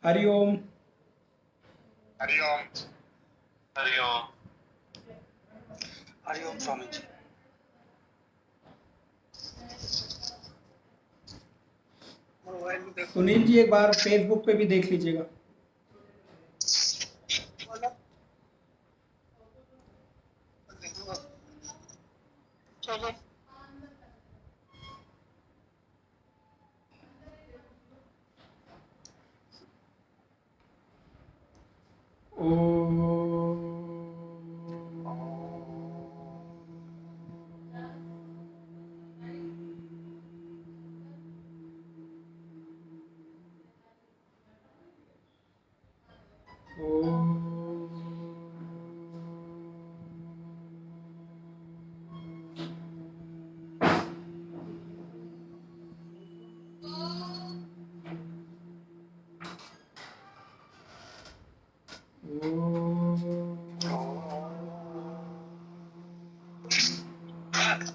Hariom. Hariom. Hariom. Hariom Swami ji. Mobile में देखो। सुनील जी एक बार फेसबुक पे भी देख लीजिएगा। चलो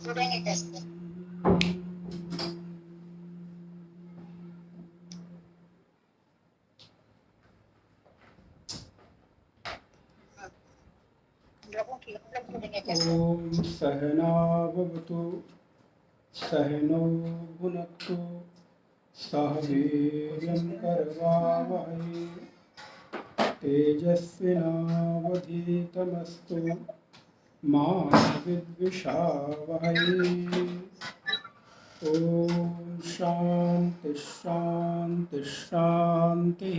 जुड़ेंगे कैसे? ओम सहनावतु सहनौ भुनक्तु सह वीर्यं करवावहै तेजस्विनावधीतमस्तु मा विद्विषावहै। ओम शांति शांति शांति।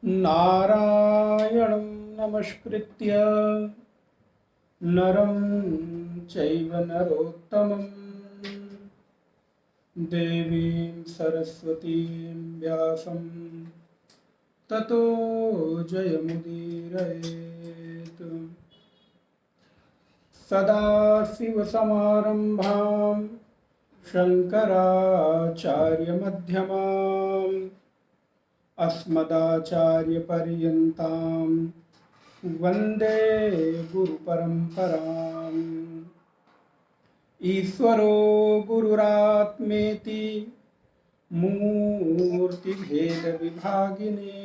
नारायणं नमस्कृत्य नरं चैव नरोत्तमं देवीं सरस्वतीं व्यासं ततो जयमुदीरयेत्। सदाशिवसमारम्भां शङ्कराचार्यमध्यमाम् अस्मदाचार्यपर्यन्तां वन्दे गुरुपरम्पराम्। ईश्वरो गुरुरात्मेति मूर्तिभेदविभागिने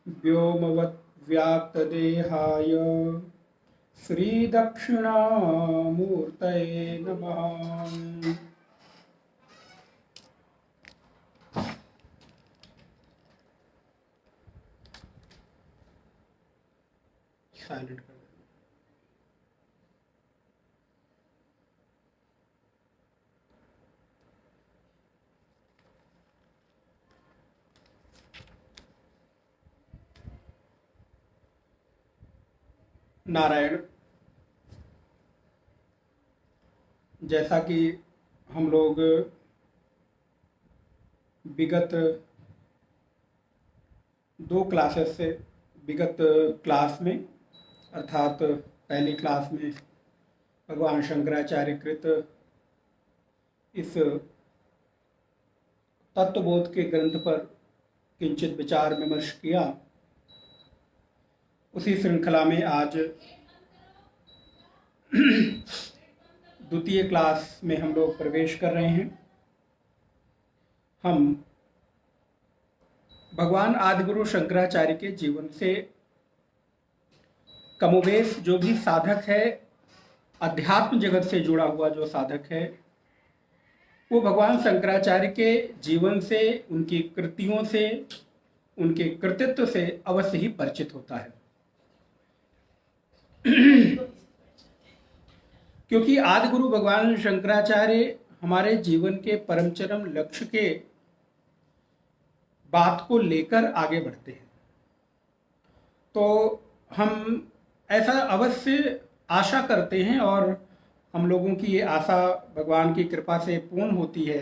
व्योमवद्व्याप्तदेहाय श्रीदक्षिणामूर्तये नमः। साइलेंट कर देना। नारायण। जैसा कि हम लोग विगत 2 क्लासेस से विगत क्लास में अर्थात पहली क्लास में भगवान शंकराचार्य कृत इस तत्वबोध के ग्रंथ पर किंचित विचार विमर्श किया। उसी श्रृंखला में आज द्वितीय क्लास में हम लोग प्रवेश कर रहे हैं। हम भगवान आदिगुरु शंकराचार्य के जीवन से कमोबेश जो भी साधक है, अध्यात्म जगत से जुड़ा हुआ जो साधक है, वो भगवान शंकराचार्य के जीवन से, उनकी कृतियों से, उनके कृतित्व से अवश्य ही परिचित होता है। क्योंकि आदिगुरु भगवान शंकराचार्य हमारे जीवन के परम चरम लक्ष्य के बात को लेकर आगे बढ़ते हैं। तो हम ऐसा अवश्य आशा करते हैं और हम लोगों की ये आशा भगवान की कृपा से पूर्ण होती है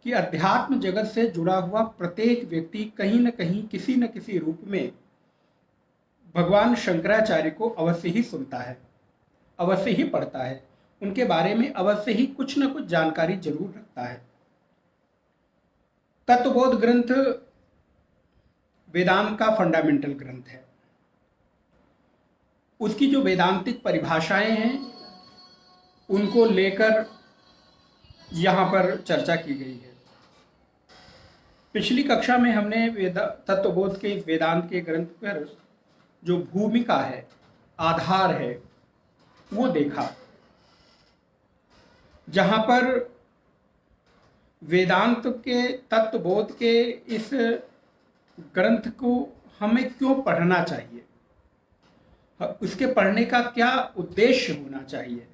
कि अध्यात्म जगत से जुड़ा हुआ प्रत्येक व्यक्ति कहीं न कहीं किसी न किसी रूप में भगवान शंकराचार्य को अवश्य ही सुनता है, अवश्य ही पढ़ता है, उनके बारे में अवश्य ही कुछ न कुछ जानकारी जरूर रखता है। तत्वबोध ग्रंथ वेदांत का फंडामेंटल ग्रंथ है। उसकी जो वेदांतिक परिभाषाएं हैं उनको लेकर यहाँ पर चर्चा की गई है। पिछली कक्षा में हमने तत्वबोध के इस वेदांत के ग्रंथ पर जो भूमिका है, आधार है, वो देखा, जहां पर वेदांत के तत्वबोध के इस ग्रंथ को हमें क्यों पढ़ना चाहिए, इसके पढ़ने का क्या उद्देश्य होना चाहिए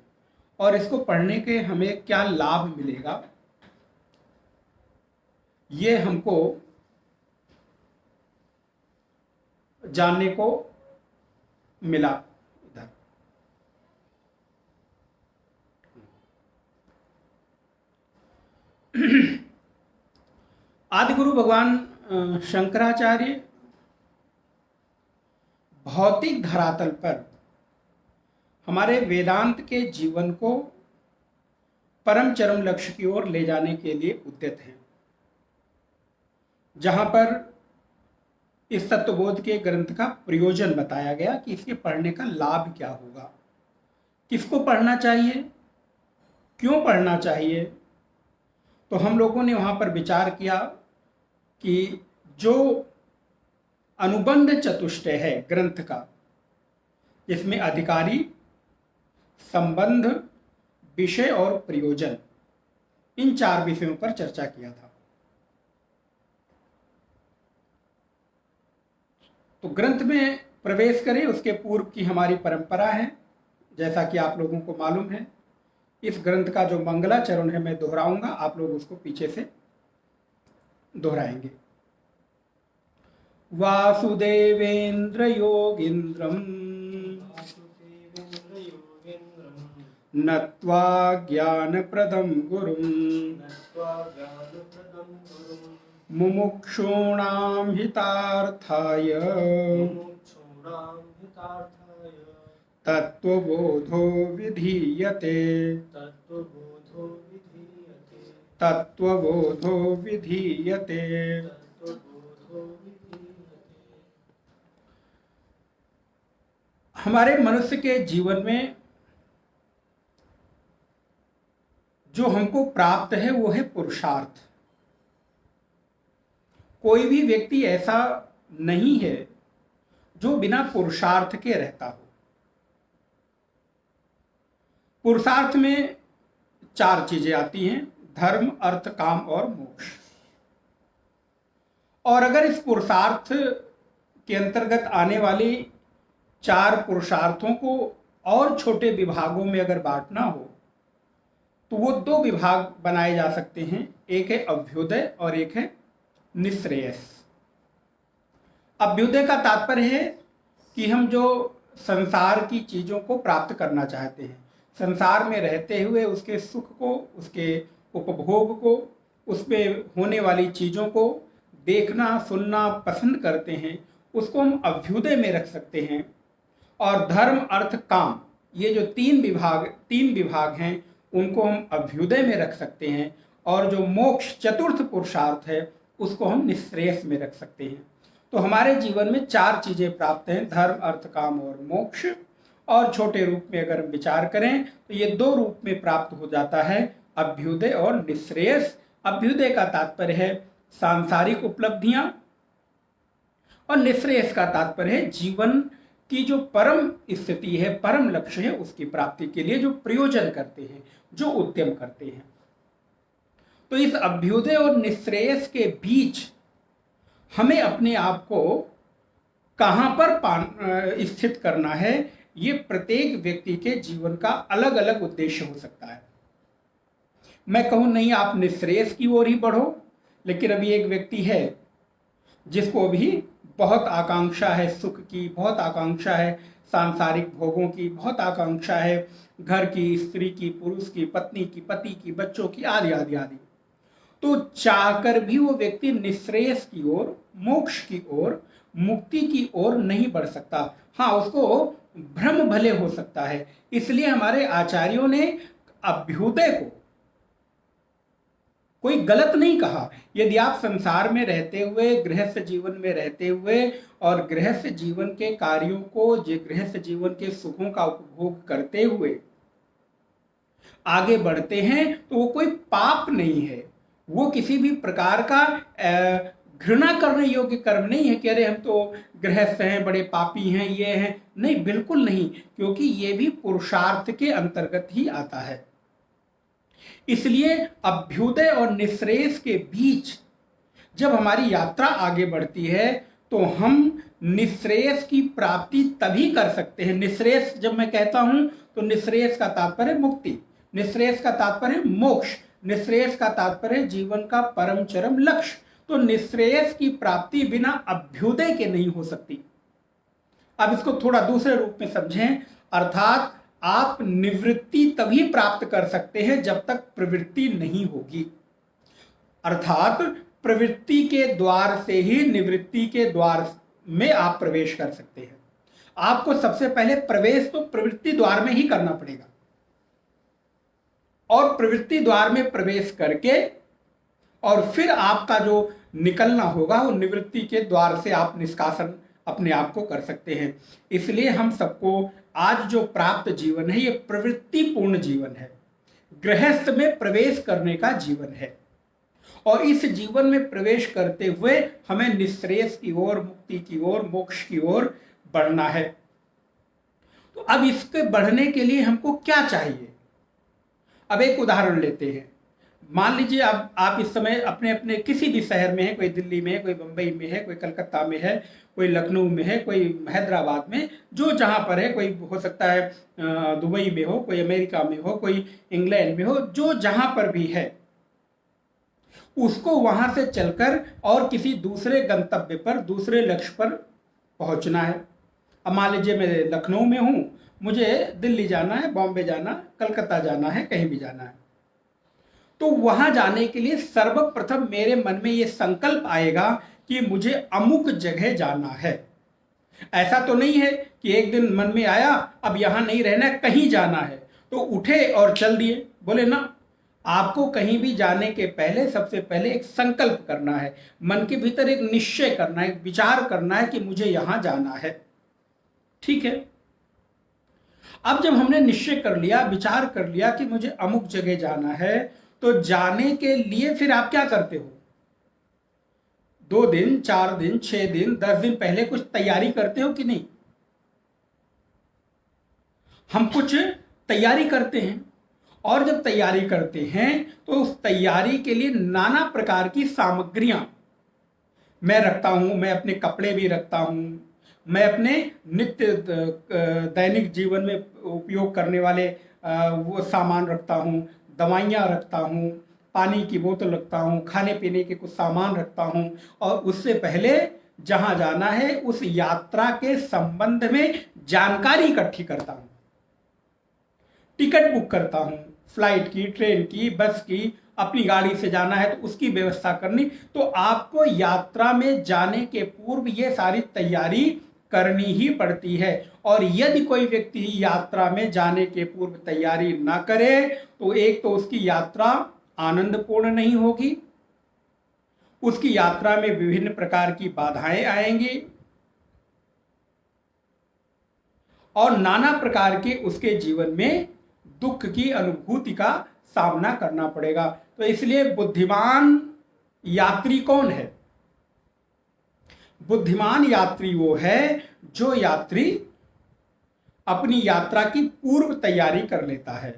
और इसको पढ़ने के हमें क्या लाभ मिलेगा, ये हमको जानने को मिला। इधर आदिगुरु भगवान शंकराचार्य भौतिक धरातल पर हमारे वेदांत के जीवन को परम चरम लक्ष्य की ओर ले जाने के लिए उद्यत हैं, जहां पर इस तत्वबोध के ग्रंथ का प्रयोजन बताया गया कि इसके पढ़ने का लाभ क्या होगा, किसको पढ़ना चाहिए, क्यों पढ़ना चाहिए। तो हम लोगों ने वहां पर विचार किया कि जो अनुबंध चतुष्टय है ग्रंथ का, जिसमें अधिकारी, संबंध, विषय और प्रयोजन, इन 4 विषयों पर चर्चा किया था। तो ग्रंथ में प्रवेश करें उसके पूर्व की हमारी परंपरा है, जैसा कि आप लोगों को मालूम है। इस ग्रंथ का जो मंगलाचरण है मैं दोहराऊंगा, आप लोग उसको पीछे से दोहराएंगे। वासुदेवेंद्र योगींद्रम नत्वा ज्ञानप्रदं गुरुं मुमुक्षूणां हितार्थाय तत्त्वबोधो विधीयते। तत्त्वबोधो विधीयते। हमारे मनुष्य के जीवन में जो हमको प्राप्त है वो है पुरुषार्थ। कोई भी व्यक्ति ऐसा नहीं है जो बिना पुरुषार्थ के रहता हो। पुरुषार्थ में 4 चीजें आती हैं, धर्म, अर्थ, काम और मोक्ष। और अगर इस पुरुषार्थ के अंतर्गत आने वाली 4 पुरुषार्थों को और छोटे विभागों में अगर बांटना हो तो वो 2 विभाग बनाए जा सकते हैं, एक है अभ्युदय और एक है निःश्रेयस। अभ्युदय का तात्पर्य है कि हम जो संसार की चीजों को प्राप्त करना चाहते हैं, संसार में रहते हुए उसके सुख को, उसके उपभोग को, उसमें होने वाली चीजों को देखना सुनना पसंद करते हैं, उसको हम अभ्युदय में रख सकते हैं। और धर्म, अर्थ, काम, ये जो 3 विभाग हैं उनको हम अभ्युदय में रख सकते हैं। और जो मोक्ष, चतुर्थ पुरुषार्थ है, उसको हम निःश्रेयस में रख सकते हैं। तो हमारे जीवन में 4 चीजें प्राप्त हैं, धर्म, अर्थ, काम और मोक्ष। और छोटे रूप में अगर हम विचार करें तो ये 2 रूप में प्राप्त हो जाता है, अभ्युदय और निःश्रेयस। अभ्युदय का तात्पर्य है सांसारिक उपलब्धियां और निःश्रेयस का तात्पर्य है जीवन की जो परम स्थिति है, परम लक्ष्य है, उसकी प्राप्ति के लिए जो प्रयोजन करते हैं, जो उद्यम करते हैं। तो इस अभ्युदय और निःश्रेयस के बीच हमें अपने आप को कहां पर स्थित करना है, ये प्रत्येक व्यक्ति के जीवन का अलग अलग उद्देश्य हो सकता है। मैं कहूं नहीं आप निःश्रेयस की ओर ही बढ़ो, लेकिन अभी एक व्यक्ति है जिसको अभी बहुत आकांक्षा है सुख की, बहुत आकांक्षा है सांसारिक भोगों की, बहुत आकांक्षा है घर की, स्त्री की, पुरुष की, पत्नी की, पति की, बच्चों की, आदि आदि आदि। तो चाहकर भी वो व्यक्ति निःश्रेयस की ओर, मोक्ष की ओर, मुक्ति की ओर नहीं बढ़ सकता। हाँ, उसको भ्रम भले हो सकता है। इसलिए हमारे आचार्यों ने अभ्युदय को कोई गलत नहीं कहा। यदि आप संसार में रहते हुए, गृहस्थ जीवन में रहते हुए और गृहस्थ जीवन के कार्यों को, गृहस्थ जीवन के सुखों का उपभोग करते हुए आगे बढ़ते हैं तो वो कोई पाप नहीं है, वो किसी भी प्रकार का घृणा करने योग्य कर्म नहीं है कि अरे हम तो गृहस्थ हैं, बड़े पापी हैं, ये हैं, नहीं, बिल्कुल नहीं, क्योंकि ये भी पुरुषार्थ के अंतर्गत ही आता है। इसलिए अभ्युदय और निःश्रेयस के बीच जब हमारी यात्रा आगे बढ़ती है तो हम निःश्रेयस की प्राप्ति तभी कर सकते हैं। निःश्रेयस जब मैं कहता हूं तो निःश्रेयस का तात्पर्य मुक्ति, निःश्रेयस का तात्पर्य मोक्ष, निःश्रेयस का तात्पर्य जीवन का परम चरम लक्ष्य। तो निःश्रेयस की प्राप्ति बिना अभ्युदय के नहीं हो सकती। अब इसको थोड़ा दूसरे रूप में समझें, अर्थात आप निवृत्ति तभी प्राप्त कर सकते हैं जब तक प्रवृत्ति नहीं होगी। अर्थात प्रवृत्ति के द्वार से ही निवृत्ति के द्वार में आप प्रवेश कर सकते हैं। आपको सबसे पहले प्रवेश तो प्रवृत्ति द्वार में ही करना पड़ेगा, और प्रवृत्ति द्वार में प्रवेश करके और फिर आपका जो निकलना होगा वो निवृत्ति के द्वार से आप निष्कासन अपने आप को कर सकते हैं। इसलिए हम सबको आज जो प्राप्त जीवन है ये प्रवृत्ति पूर्ण जीवन है, गृहस्थ में प्रवेश करने का जीवन है, और इस जीवन में प्रवेश करते हुए हमें निःश्रेयस की ओर, मुक्ति की ओर, मोक्ष की ओर बढ़ना है। तो अब इसके बढ़ने के लिए हमको क्या चाहिए? अब एक उदाहरण लेते हैं। मान लीजिए अब आप इस समय अपने अपने किसी भी शहर में है, कोई दिल्ली में है, कोई बंबई में है, कोई कलकत्ता में है, कोई लखनऊ में है, कोई हैदराबाद में, जो जहाँ पर है, कोई हो सकता है दुबई में हो, कोई अमेरिका में हो, कोई इंग्लैंड में हो, जो जहाँ पर भी है उसको वहां से चलकर और किसी दूसरे गंतव्य पर, दूसरे लक्ष्य पर पहुंचना है। अब मान लीजिए मैं लखनऊ में हूं, मुझे दिल्ली जाना है, बॉम्बे जाना, कलकत्ता जाना है, कहीं भी जाना है, तो वहां जाने के लिए सर्वप्रथम मेरे मन में यह संकल्प आएगा कि मुझे अमुक जगह जाना है। ऐसा तो नहीं है कि एक दिन मन में आया अब यहां नहीं रहना, कहीं जाना है, तो उठे और चल दिए, बोले ना। आपको कहीं भी जाने के पहले सबसे पहले एक संकल्प करना है, मन के भीतर एक निश्चय करना है, एक विचार करना है कि मुझे यहां जाना है। ठीक है, अब जब हमने निश्चय कर लिया, विचार कर लिया कि मुझे अमुक जगह जाना है, तो जाने के लिए फिर आप क्या करते हो? 2 दिन, 4 दिन, 6 दिन, 10 दिन पहले कुछ तैयारी करते हो कि नहीं? हम कुछ तैयारी करते हैं, और जब तैयारी करते हैं तो उस तैयारी के लिए नाना प्रकार की सामग्रियां मैं रखता हूं। मैं अपने कपड़े भी रखता हूं, मैं अपने नित्य दैनिक जीवन में उपयोग करने वाले वो सामान रखता हूं, दवाइयां रखता हूं, पानी की बोतल रखता हूं, खाने पीने के कुछ सामान रखता हूं, और उससे पहले जहां जाना है उस यात्रा के संबंध में जानकारी इकट्ठी करता हूं, टिकट बुक करता हूं, फ्लाइट की, ट्रेन की, बस की, अपनी गाड़ी से जाना है तो उसकी व्यवस्था करनी। तो आपको यात्रा में जाने के पूर्व ये सारी तैयारी करनी ही पड़ती है, और यदि कोई व्यक्ति यात्रा में जाने के पूर्व तैयारी ना करे तो एक तो उसकी यात्रा आनंदपूर्ण नहीं होगी, उसकी यात्रा में विभिन्न प्रकार की बाधाएं आएंगी, और नाना प्रकार के उसके जीवन में दुख की अनुभूति का सामना करना पड़ेगा। तो इसलिए बुद्धिमान यात्री कौन है? बुद्धिमान यात्री वो है जो यात्री अपनी यात्रा की पूर्व तैयारी कर लेता है।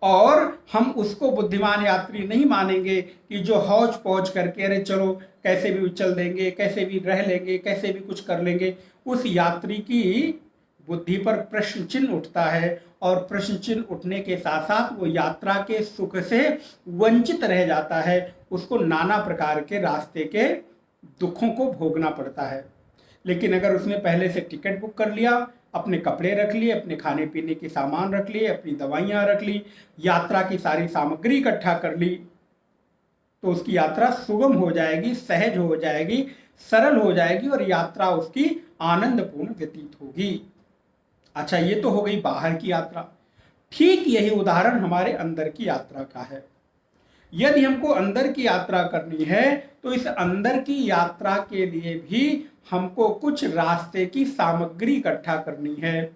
और हम उसको बुद्धिमान यात्री नहीं मानेंगे कि जो हौज पौज करके अरे चलो कैसे भी चल देंगे, कैसे भी रह लेंगे, कैसे भी कुछ कर लेंगे। उस यात्री की बुद्धि पर प्रश्न चिन्ह उठता है, और प्रश्न चिन्ह उठने के साथ साथ वो यात्रा के सुख से वंचित रह जाता है। उसको नाना प्रकार के रास्ते के दुखों को भोगना पड़ता है। लेकिन अगर उसने पहले से टिकट बुक कर लिया, अपने कपड़े रख लिए, अपने खाने पीने के सामान रख लिए, अपनी दवाइयाँ रख ली, यात्रा की सारी सामग्री इकट्ठा कर ली, तो उसकी यात्रा सुगम हो जाएगी, सहज हो जाएगी, सरल हो जाएगी, और यात्रा उसकी आनंदपूर्ण व्यतीत होगी। अच्छा, ये तो हो गई बाहर की यात्रा। ठीक यही उदाहरण हमारे अंदर की यात्रा का है। यदि हमको अंदर की यात्रा करनी है तो इस अंदर की यात्रा के लिए भी हमको कुछ रास्ते की सामग्री इकट्ठा करनी है।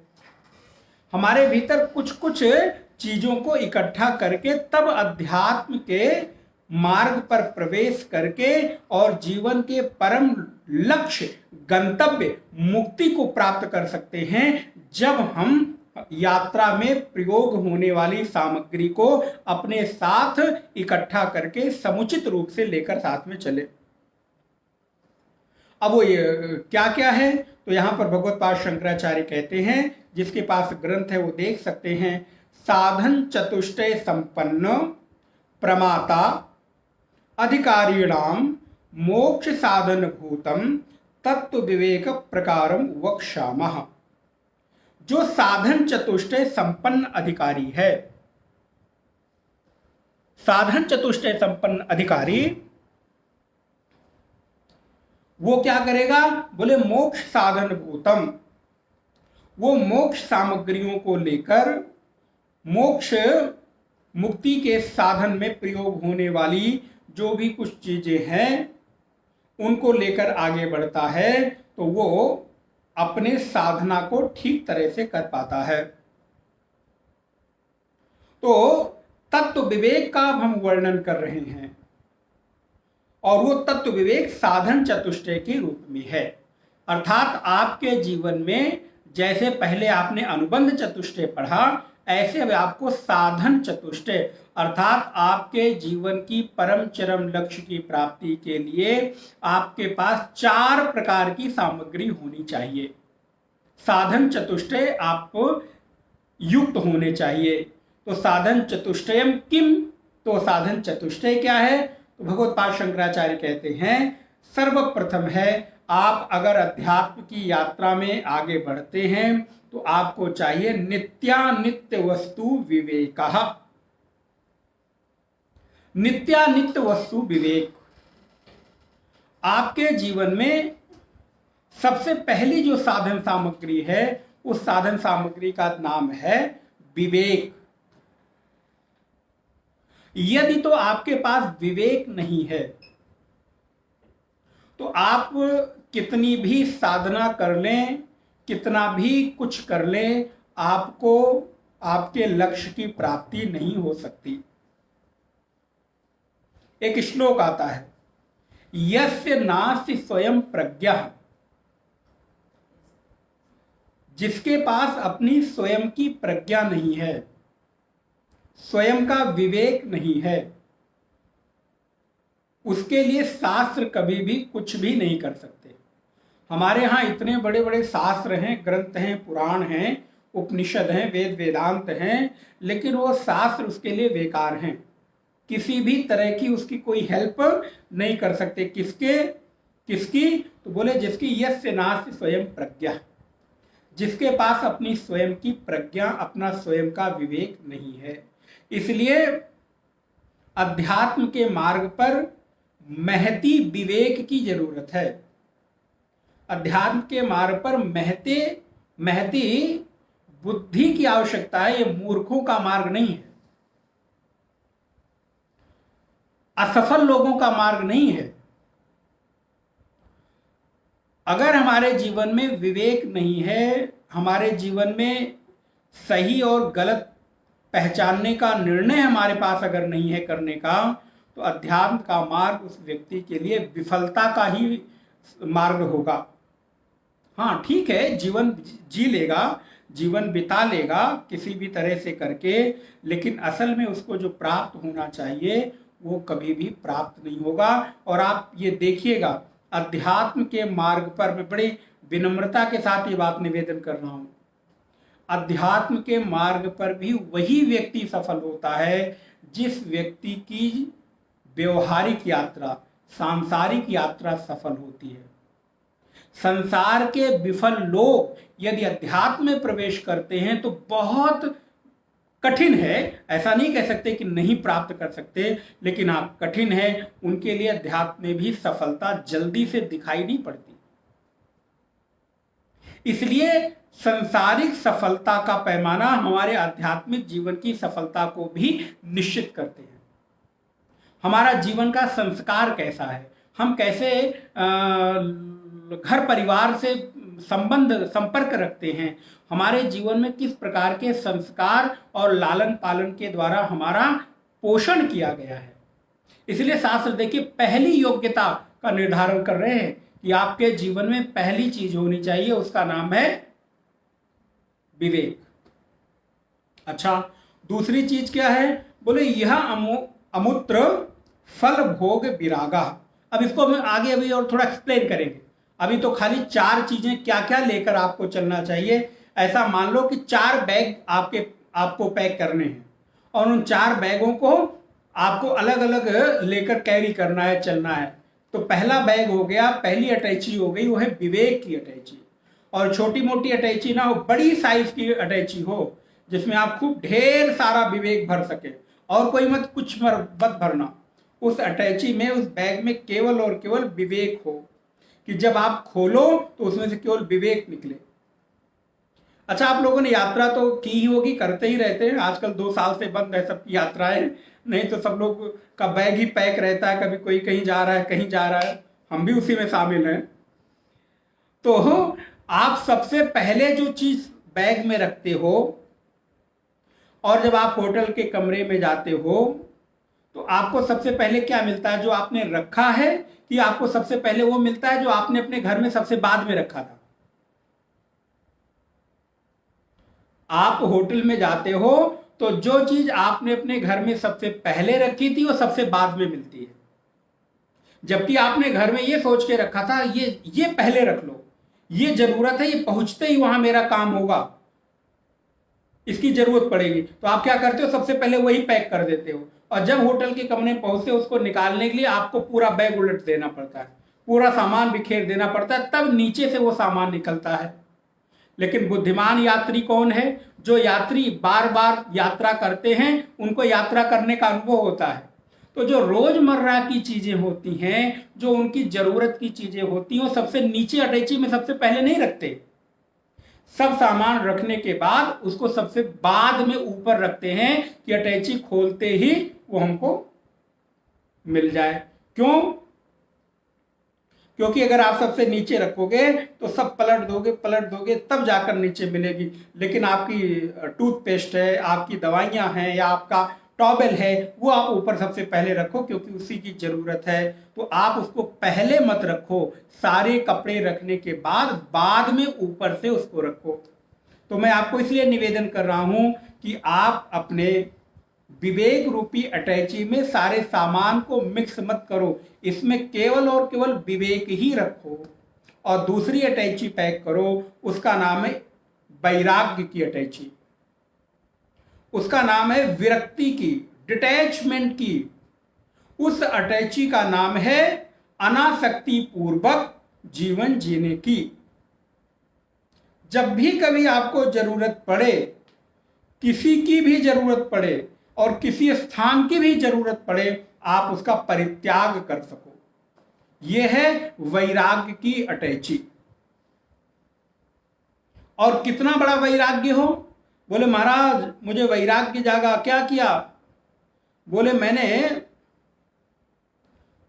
हमारे भीतर कुछ कुछ चीजों को इकट्ठा करके तब अध्यात्म के मार्ग पर प्रवेश करके और जीवन के परम लक्ष्य गंतव्य मुक्ति को प्राप्त कर सकते हैं जब हम यात्रा में प्रयोग होने वाली सामग्री को अपने साथ इकट्ठा करके समुचित रूप से लेकर साथ में चले। अब वो ये क्या क्या है, तो यहां पर भगवत्पाद शंकराचार्य कहते हैं, जिसके पास ग्रंथ है वो देख सकते हैं। साधन चतुष्टय संपन्न प्रमाता अधिकारीणाम मोक्ष साधन भूतम तत्व विवेक प्रकारम वक्ष्यामः। जो साधन चतुष्टय संपन्न अधिकारी है, साधन चतुष्टय संपन्न अधिकारी वो क्या करेगा, बोले मोक्ष साधन भूतम, वो मोक्ष सामग्रियों को लेकर मोक्ष मुक्ति के साधन में प्रयोग होने वाली जो भी कुछ चीजें हैं उनको लेकर आगे बढ़ता है, तो वो अपने साधना को ठीक तरह से कर पाता है। तो तत्व विवेक का हम वर्णन कर रहे हैं और वो तत्व विवेक साधन चतुष्टय के रूप में है। अर्थात आपके जीवन में जैसे पहले आपने अनुबंध चतुष्टय पढ़ा, ऐसे अब आपको साधन चतुष्टय अर्थात आपके जीवन की परम चरम लक्ष्य की प्राप्ति के लिए आपके पास 4 प्रकार की सामग्री होनी चाहिए। साधन चतुष्टय आप युक्त होने चाहिए। तो साधन चतुष्टयम किम, तो साधन चतुष्टय क्या है, तो भगवत्पाद शंकराचार्य कहते हैं सर्वप्रथम है, आप अगर अध्यात्म की यात्रा में आगे बढ़ते हैं तो आपको चाहिए नित्यानित्य वस्तु विवेकः। नित्यानित्य वस्तु विवेक। आपके जीवन में सबसे पहली जो साधन सामग्री है उस साधन सामग्री का नाम है विवेक। यदि तो आपके पास विवेक नहीं है तो आप कितनी भी साधना कर लें, कितना भी कुछ कर लें, आपको आपके लक्ष्य की प्राप्ति नहीं हो सकती। एक श्लोक आता है, यस्य नास्ति स्वयं प्रज्ञा, जिसके पास अपनी स्वयं की प्रज्ञा नहीं है, स्वयं का विवेक नहीं है, उसके लिए शास्त्र कभी भी कुछ भी नहीं कर सकते। हमारे यहाँ इतने बड़े बड़े शास्त्र हैं, ग्रंथ हैं, पुराण हैं, उपनिषद हैं, वेद वेदांत हैं, लेकिन वो शास्त्र उसके लिए बेकार हैं। किसी भी तरह की उसकी कोई हेल्प नहीं कर सकते। किसकी, तो बोले जिसकी यस्य नास्ति स्वयं प्रज्ञा, जिसके पास अपनी स्वयं की प्रज्ञा, अपना स्वयं का विवेक नहीं है। इसलिए अध्यात्म के मार्ग पर महती विवेक की जरूरत है। अध्यात्म के मार्ग पर महती बुद्धि की आवश्यकता है। ये मूर्खों का मार्ग नहीं है, असफल लोगों का मार्ग नहीं है। अगर हमारे जीवन में विवेक नहीं है, हमारे जीवन में सही और गलत पहचानने का निर्णय हमारे पास अगर नहीं है करने का, तो अध्यात्म का मार्ग उस व्यक्ति के लिए विफलता का ही मार्ग होगा। हाँ ठीक है, जीवन जी लेगा, जीवन बिता लेगा किसी भी तरह से करके, लेकिन असल में उसको जो प्राप्त होना चाहिए वो कभी भी प्राप्त नहीं होगा। और आप ये देखिएगा, अध्यात्म के मार्ग पर मैं बड़ी विनम्रता के साथ ये बात निवेदन कर रहा हूं, अध्यात्म के मार्ग पर भी वही व्यक्ति सफल होता है जिस व्यक्ति की व्यवहारिक यात्रा, सांसारिक यात्रा सफल होती है। संसार के विफल लोग यदि अध्यात्म में प्रवेश करते हैं तो बहुत कठिन है, ऐसा नहीं कह सकते कि नहीं प्राप्त कर सकते, लेकिन हाँ कठिन है, उनके लिए अध्यात्म में भी सफलता जल्दी से दिखाई नहीं पड़ती। इसलिए संसारिक सफलता का पैमाना हमारे आध्यात्मिक जीवन की सफलता को भी निश्चित करते हैं। हमारा जीवन का संस्कार कैसा है, हम कैसे घर परिवार से संपर्क रखते हैं, हमारे जीवन में किस प्रकार के संस्कार और लालन पालन के द्वारा हमारा पोषण किया गया है, इसलिए शास्त्र देखिए पहली योग्यता का निर्धारण कर रहे हैं कि आपके जीवन में पहली चीज होनी चाहिए, उसका नाम है विवेक। अच्छा, दूसरी चीज क्या है? बोले यह अमूत्र फल भोग विरागा। अब इसको हम आगे अभी और थोड़ा एक्सप्लेन करेंगे। अभी तो खाली 4 चीजें क्या क्या लेकर आपको चलना चाहिए। ऐसा मान लो कि 4 बैग आपको पैक करने हैं और उन 4 बैगों को आपको अलग अलग लेकर कैरी करना है, चलना है। तो पहला बैग हो गया, पहली अटैची हो गई, वो है विवेक की अटैची। और छोटी मोटी अटैची ना हो, बड़ी साइज की अटैची हो जिसमें आप खूब ढेर सारा विवेक भर सके। और कोई कुछ मत भरना। उस अटैची में, उस बैग में केवल और केवल विवेक हो कि जब आप खोलो तो उसमें से केवल विवेक निकले। अच्छा, आप लोगों ने यात्रा तो की ही होगी, करते ही रहते हैं। आजकल 2 साल से बंद है सबकी यात्राएं, नहीं तो सब लोग का बैग ही पैक रहता है। कभी कोई कहीं जा रहा है, कहीं जा रहा है, हम भी उसी में शामिल हैं। तो आप सबसे पहले जो चीज बैग में रखते हो और जब आप होटल के कमरे में जाते हो तो आपको सबसे पहले क्या मिलता है? जो आपने रखा है, कि आपको सबसे पहले वो मिलता है जो आपने अपने घर में सबसे बाद में रखा था? आप होटल में जाते हो तो जो चीज आपने अपने घर में सबसे पहले रखी थी वो सबसे बाद में मिलती है। जबकि आपने घर में ये सोच के रखा था ये पहले रख लो, ये जरूरत है, ये पहुंचते ही वहां मेरा काम होगा, इसकी जरूरत पड़ेगी, तो आप क्या करते हो? सबसे पहले वही पैक कर देते हो। और जब होटल के कमरे में पहुंचते हो, उसको निकालने के लिए आपको पूरा बैग उलट देना पड़ता है, पूरा सामान बिखेर देना पड़ता है, तब नीचे से वो सामान निकलता है। लेकिन बुद्धिमान यात्री कौन है? जो यात्री बार बार यात्रा करते हैं, उनको यात्रा करने का अनुभव होता है। तो जो रोजमर्रा की चीजें होती हैं, जो उनकी जरूरत की चीजें होती हैं, वो सबसे नीचे अटैची में सबसे पहले नहीं रखते। सब सामान रखने के बाद उसको सबसे बाद में ऊपर रखते हैं कि अटैची खोलते ही वो हमको मिल जाए। क्यों? क्योंकि अगर आप सबसे नीचे रखोगे तो सब पलट दोगे तब जाकर नीचे मिलेगी। लेकिन आपकी टूथपेस्ट है, आपकी दवाइयां हैं या आपका टॉवेल है, वो आप ऊपर सबसे पहले रखो क्योंकि उसी की जरूरत है। तो आप उसको पहले मत रखो, सारे कपड़े रखने के बाद में ऊपर से उसको रखो। तो मैं आपको इसलिए निवेदन कर रहा हूं कि आप अपने विवेक रूपी अटैची में सारे सामान को मिक्स मत करो, इसमें केवल और केवल विवेक ही रखो। और दूसरी अटैची पैक करो, उसका नाम है वैराग्य की अटैची, उसका नाम है विरक्ति की, डिटैचमेंट की। उस अटैची का नाम है अनासक्ति पूर्वक जीवन जीने की। जब भी कभी आपको जरूरत पड़े, किसी की भी जरूरत पड़े और किसी स्थान की भी जरूरत पड़े, आप उसका परित्याग कर सको, यह है वैराग्य की अटैची। और कितना बड़ा वैराग्य हो? बोले महाराज मुझे वैराग्य जागा, क्या किया? बोले मैंने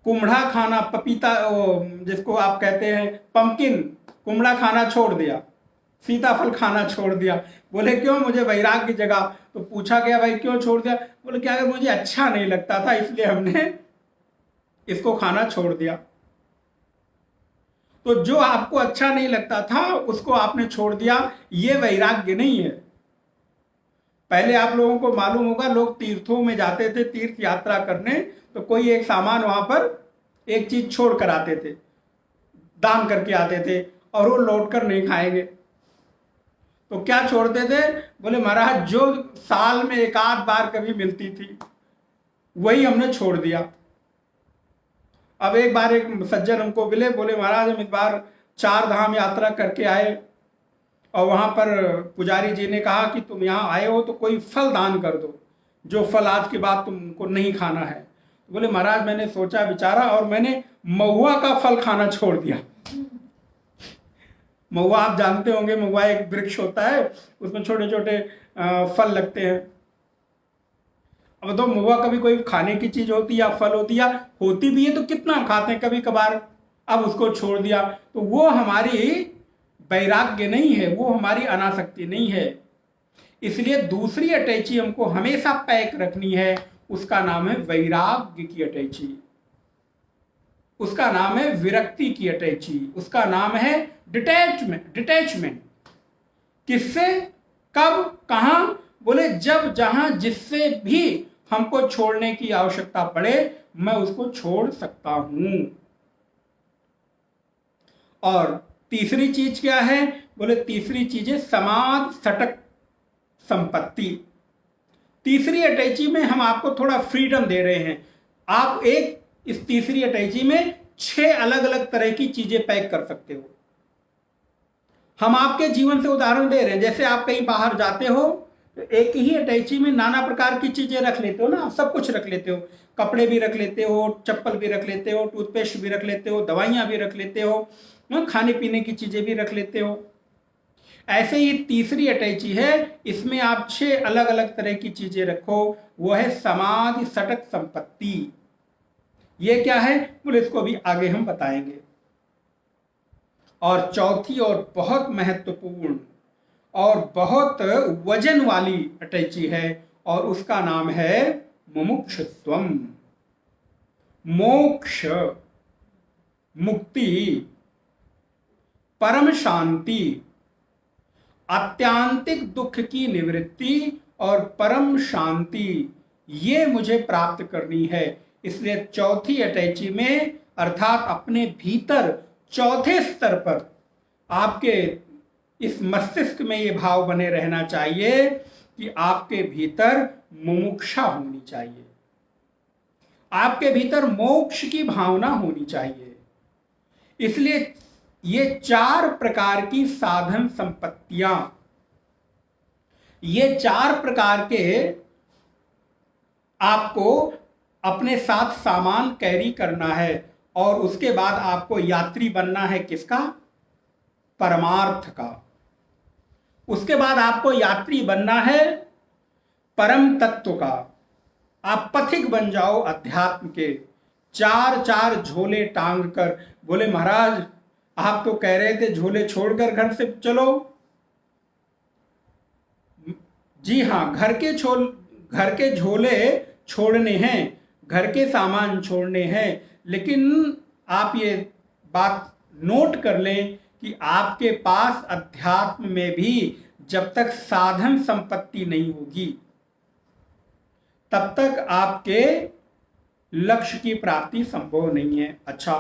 कुम्हड़ा खाना, पपीता, जिसको आप कहते हैं पंपकिन, कुम्हड़ा खाना छोड़ दिया, सीताफल खाना छोड़ दिया। बोले क्यों? मुझे वैराग्य जगा। तो पूछा गया भाई क्यों छोड़ दिया? बोले क्या, अगर मुझे अच्छा नहीं लगता था इसलिए हमने इसको खाना छोड़ दिया। तो जो आपको अच्छा नहीं लगता था उसको आपने छोड़ दिया, ये वैराग्य नहीं है। पहले आप लोगों को मालूम होगा, लोग तीर्थों में जाते थे तीर्थ यात्रा करने, तो कोई एक सामान वहां पर एक चीज छोड़ कर आते थे, दान करके आते थे, और वो लौट कर नहीं खाएंगे। तो क्या छोड़ते थे? बोले महाराज जो साल में एक आध बार कभी मिलती थी वही हमने छोड़ दिया। अब एक बार एक सज्जन हमको मिले, बोले महाराज हम इस बार 4 धाम यात्रा करके आए और वहां पर पुजारी जी ने कहा कि तुम यहाँ आए हो तो कोई फल दान कर दो, जो फल आज के बाद तुमको नहीं खाना है। बोले महाराज मैंने सोचा विचारा और मैंने महुआ का फल खाना छोड़ दिया। महुआ आप जानते होंगे, महुआ एक वृक्ष होता है, उसमें छोटे छोटे फल लगते हैं। अब तो महुआ कभी कोई खाने की चीज होती है या फल होती है, होती भी है तो कितना खाते हैं कभी कभार, अब उसको छोड़ दिया। तो वो हमारी वैराग्य नहीं है, वो हमारी अनासक्ति नहीं है। इसलिए दूसरी अटैची हमको हमेशा पैक रखनी है, उसका नाम है वैराग्य की अटैची, उसका नाम है विरक्ति की अटैची, उसका नाम है डिटैचमेंट। किससे, कब, कहां? बोले जब जहां जिससे भी हमको छोड़ने की आवश्यकता पड़े मैं उसको छोड़ सकता हूं। और तीसरी चीज क्या है? बोले तीसरी चीज है समाज सटक संपत्ति। तीसरी अटैची में हम आपको थोड़ा फ्रीडम दे रहे हैं। आप इस तीसरी अटैची में 6 अलग अलग तरह की चीजें पैक कर सकते हो। हम आपके जीवन से उदाहरण दे रहे हैं। जैसे आप कहीं बाहर जाते हो तो एक ही अटैची में नाना प्रकार की चीजें रख लेते हो ना, आप सब कुछ रख लेते हो। कपड़े भी रख लेते हो, चप्पल भी रख लेते हो, टूथपेस्ट भी रख लेते हो, दवाइयां भी रख लेते हो, खाने पीने की चीजें भी रख लेते हो। ऐसे ही तीसरी अटैची है, इसमें आप 6 अलग अलग तरह की चीजें रखो, वो है समाधि सटक संपत्ति। ये क्या है? बोले इसको भी आगे हम बताएंगे। और चौथी और बहुत महत्वपूर्ण और बहुत वजन वाली अटैची है, और उसका नाम है मुमुक्षुत्वम। मोक्ष, मुक्ति, परम शांति, आत्यांतिक दुख की निवृत्ति और परम शांति, ये मुझे प्राप्त करनी है। इसलिए चौथी अटैची में, अर्थात अपने भीतर चौथे स्तर पर आपके इस मस्तिष्क में ये भाव बने रहना चाहिए कि आपके भीतर मुमुक्षा होनी चाहिए, आपके भीतर मोक्ष की भावना होनी चाहिए। इसलिए ये 4 प्रकार की साधन संपत्तियां, ये 4 प्रकार के आपको अपने साथ सामान कैरी करना है, और उसके बाद आपको यात्री बनना है किसका? परमार्थ का। उसके बाद आपको यात्री बनना है परम तत्व का। आप पथिक बन जाओ अध्यात्म के। 4 झोले टांग कर। बोले महाराज आप तो कह रहे थे झोले छोड़कर घर से चलो। जी हाँ, घर के झोले छोड़ने हैं, घर के सामान छोड़ने हैं, लेकिन आप ये बात नोट कर लें कि आपके पास अध्यात्म में भी जब तक साधन संपत्ति नहीं होगी तब तक आपके लक्ष्य की प्राप्ति संभव नहीं है। अच्छा,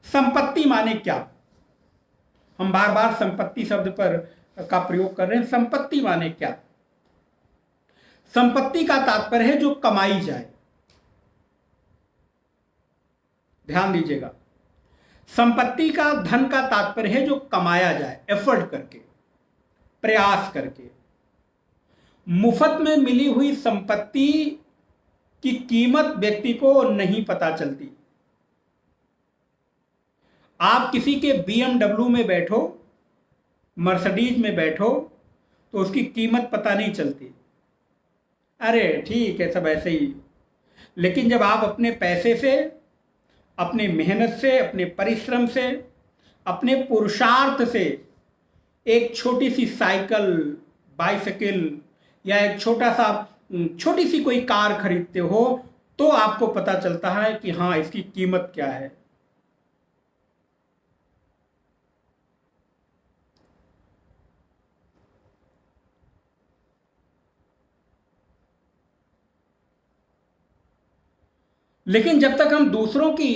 संपत्ति माने क्या? हम बार बार संपत्ति शब्द का प्रयोग कर रहे हैं। संपत्ति माने क्या? संपत्ति का तात्पर्य है जो कमाई जाए। ध्यान दीजिएगा, संपत्ति का, धन का तात्पर्य है जो कमाया जाए, एफर्ट करके, प्रयास करके। मुफ्त में मिली हुई संपत्ति की कीमत व्यक्ति को नहीं पता चलती। आप किसी के BMW में बैठो, मर्सिडीज में बैठो, तो उसकी कीमत पता नहीं चलती। अरे ठीक है, सब ऐसे ही। लेकिन जब आप अपने पैसे से, अपने मेहनत से, अपने परिश्रम से, अपने पुरुषार्थ से एक छोटी सी साइकिल, बाइसाइकिल या एक छोटी सी कोई कार खरीदते हो, तो आपको पता चलता है कि हाँ, इसकी कीमत क्या है। लेकिन जब तक हम दूसरों की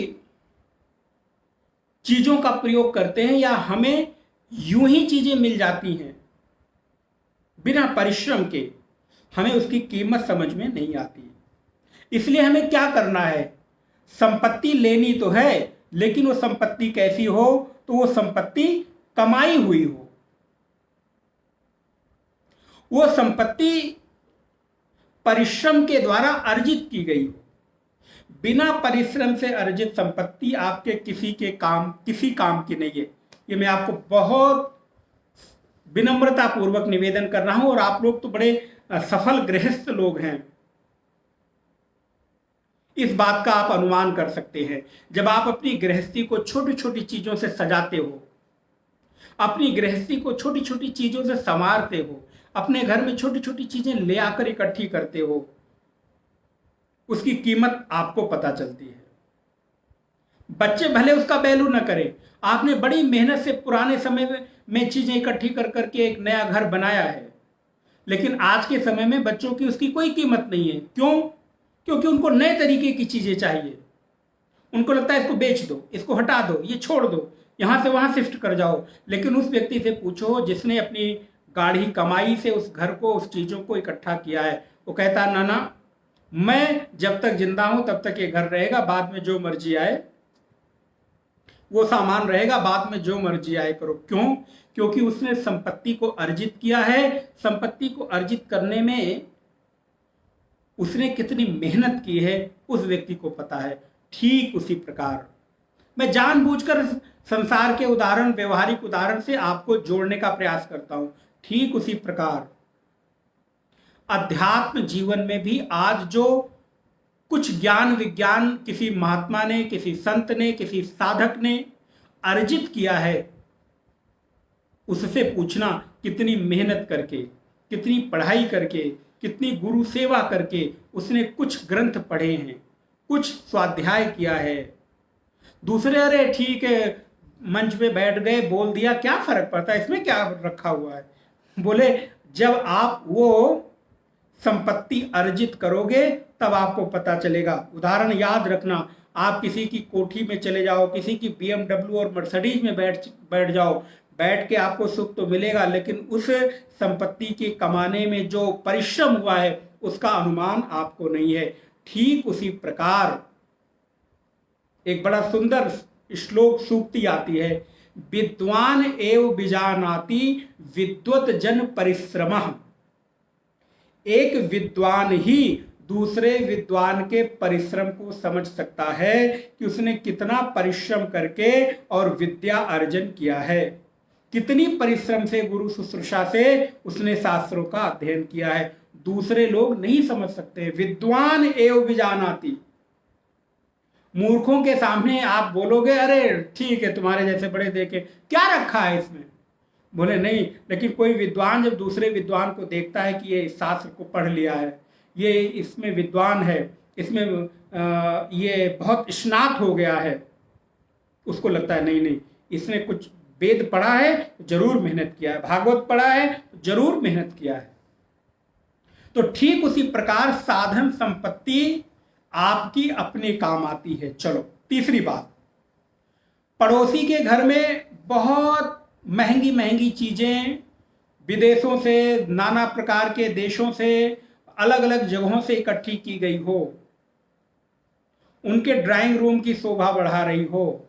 चीजों का प्रयोग करते हैं या हमें यूं ही चीजें मिल जाती हैं बिना परिश्रम के, हमें उसकी कीमत समझ में नहीं आती। इसलिए हमें क्या करना है? संपत्ति लेनी तो है, लेकिन वो संपत्ति कैसी हो? तो वो संपत्ति कमाई हुई हो, वो संपत्ति परिश्रम के द्वारा अर्जित की गई हो। बिना परिश्रम से अर्जित संपत्ति आपके किसी काम की नहीं है। ये मैं आपको बहुत विनम्रता पूर्वक निवेदन कर रहा हूं, और आप लोग तो बड़े सफल गृहस्थ लोग हैं, इस बात का आप अनुमान कर सकते हैं। जब आप अपनी गृहस्थी को छोटी छोटी चीजों से सजाते हो, अपनी गृहस्थी को छोटी छोटी चीजों से संवारते हो, अपने घर में छोटी छोटी चीजें ले आकर इकट्ठी करते हो, उसकी कीमत आपको पता चलती है। बच्चे भले उसका वैल्यू न करें, आपने बड़ी मेहनत से पुराने समय में चीजें इकट्ठी कर करके एक नया घर बनाया है, लेकिन आज के समय में बच्चों की उसकी कोई कीमत नहीं है। क्यों? क्योंकि उनको नए तरीके की चीजें चाहिए। उनको लगता है इसको बेच दो, इसको हटा दो, ये छोड़ दो, यहां से वहां शिफ्ट कर जाओ। लेकिन उस व्यक्ति से पूछो जिसने अपनी गाढ़ी कमाई से उस घर को, उस चीजों को इकट्ठा किया है, वो कहता है ना ना, मैं जब तक जिंदा हूं तब तक ये घर रहेगा, बाद में जो मर्जी आए, वो सामान रहेगा, बाद में जो मर्जी आए करो। क्यों? क्योंकि उसने संपत्ति को अर्जित किया है। संपत्ति को अर्जित करने में उसने कितनी मेहनत की है उस व्यक्ति को पता है। ठीक उसी प्रकार मैं जानबूझकर संसार के उदाहरण, व्यवहारिक उदाहरण से आपको जोड़ने का प्रयास करता हूं। ठीक उसी प्रकार अध्यात्म जीवन में भी आज जो कुछ ज्ञान विज्ञान किसी महात्मा ने, किसी संत ने, किसी साधक ने अर्जित किया है, उससे पूछना कितनी मेहनत करके, कितनी पढ़ाई करके, कितनी गुरु सेवा करके उसने कुछ ग्रंथ पढ़े हैं, कुछ स्वाध्याय किया है। दूसरे अरे ठीक है, मंच पे बैठ गए, बोल दिया, क्या फर्क पड़ता है, इसमें क्या रखा हुआ है। बोले जब आप वो संपत्ति अर्जित करोगे तब आपको पता चलेगा। उदाहरण याद रखना, आप किसी की कोठी में चले जाओ, किसी की BMW और मर्सिडीज में बैठ जाओ, बैठ के आपको सुख तो मिलेगा, लेकिन उस संपत्ति के कमाने में जो परिश्रम हुआ है उसका अनुमान आपको नहीं है। ठीक उसी प्रकार एक बड़ा सुंदर श्लोक सूक्ति आती है, विद्वान एव विजानाति विद्वत जन परिश्रमः। एक विद्वान ही दूसरे विद्वान के परिश्रम को समझ सकता है कि उसने कितना परिश्रम करके और विद्या अर्जन किया है, कितनी परिश्रम से, गुरु शुश्रूषा से उसने शास्त्रों का अध्ययन किया है। दूसरे लोग नहीं समझ सकते। विद्वान एव विजानाति। मूर्खों के सामने आप बोलोगे अरे ठीक है, तुम्हारे जैसे बड़े देखे, क्या रखा है इसमें, बोले नहीं। लेकिन कोई विद्वान जब दूसरे विद्वान को देखता है कि ये शास्त्र को पढ़ लिया है, ये इसमें विद्वान है, इसमें ये बहुत स्नात हो गया है, उसको लगता है नहीं नहीं, इसने कुछ वेद पढ़ा है, जरूर मेहनत किया है, भागवत पढ़ा है, जरूर मेहनत किया है। तो ठीक उसी प्रकार साधन संपत्ति आपकी अपने काम आती है। चलो तीसरी बात, पड़ोसी के घर में बहुत महंगी महंगी चीजें विदेशों से, नाना प्रकार के देशों से, अलग अलग जगहों से इकट्ठी की गई हो, उनके ड्राइंग रूम की शोभा बढ़ा रही हो,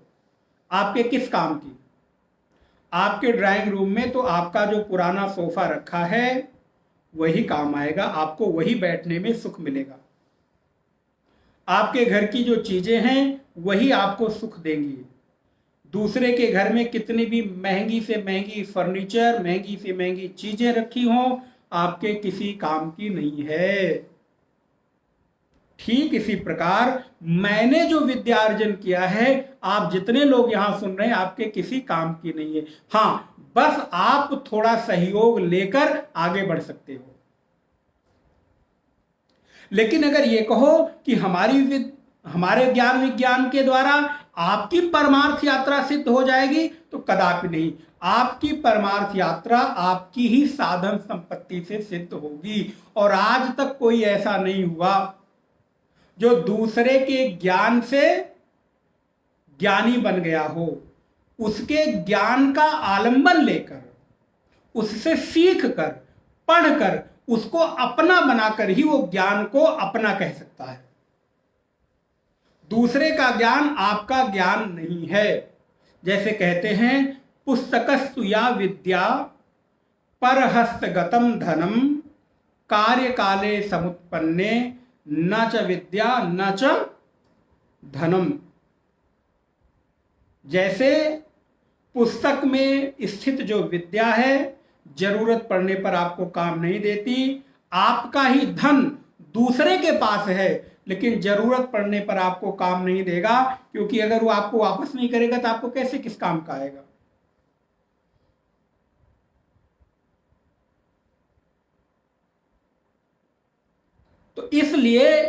आपके किस काम की? आपके ड्राइंग रूम में तो आपका जो पुराना सोफा रखा है वही काम आएगा, आपको वही बैठने में सुख मिलेगा। आपके घर की जो चीजें हैं वही आपको सुख देंगी। दूसरे के घर में कितनी भी महंगी से महंगी फर्नीचर, महंगी से महंगी चीजें रखी हों, आपके किसी काम की नहीं है। ठीक इसी प्रकार मैंने जो विद्या अर्जन किया है, आप जितने लोग यहां सुन रहे हैं, आपके किसी काम की नहीं है। हां, बस आप थोड़ा सहयोग लेकर आगे बढ़ सकते हो। लेकिन अगर ये कहो कि हमारे ज्ञान विज्ञान के द्वारा आपकी परमार्थ यात्रा सिद्ध हो जाएगी, तो कदापि नहीं। आपकी परमार्थ यात्रा आपकी ही साधन संपत्ति से सिद्ध होगी। और आज तक कोई ऐसा नहीं हुआ जो दूसरे के ज्ञान से ज्ञानी बन गया हो। उसके ज्ञान का आलंबन लेकर, उससे सीख कर, पढ़कर, उसको अपना बनाकर ही वो ज्ञान को अपना कह सकता है। दूसरे का ज्ञान आपका ज्ञान नहीं है। जैसे कहते हैं, पुस्तकस्तु या विद्या परहस्तगतम धनम कार्य काले समुत्पन्ने न च विद्या न च धनम। जैसे पुस्तक में स्थित जो विद्या है, जरूरत पड़ने पर आपको काम नहीं देती। आपका ही धन दूसरे के पास है, लेकिन जरूरत पड़ने पर आपको काम नहीं देगा, क्योंकि अगर वो आपको वापस नहीं करेगा तो आपको कैसे किस काम का आएगा। तो इसलिए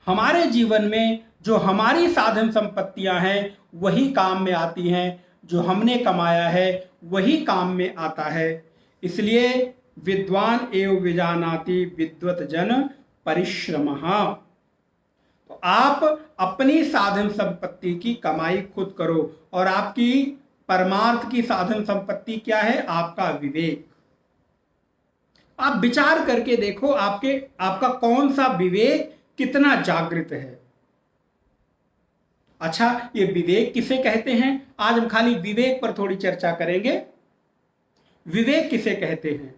हमारे जीवन में जो हमारी साधन संपत्तियां हैं वही काम में आती हैं, जो हमने कमाया है वही काम में आता है। इसलिए विद्वान एवं विजानाति विद्वत जन परिश्रमः। तो आप अपनी साधन संपत्ति की कमाई खुद करो, और आपकी परमार्थ की साधन संपत्ति क्या है? आपका विवेक। आप विचार करके देखो आपका कौन सा विवेक कितना जागृत है। अच्छा, ये विवेक किसे कहते हैं? आज हम खाली विवेक पर थोड़ी चर्चा करेंगे। विवेक किसे कहते हैं?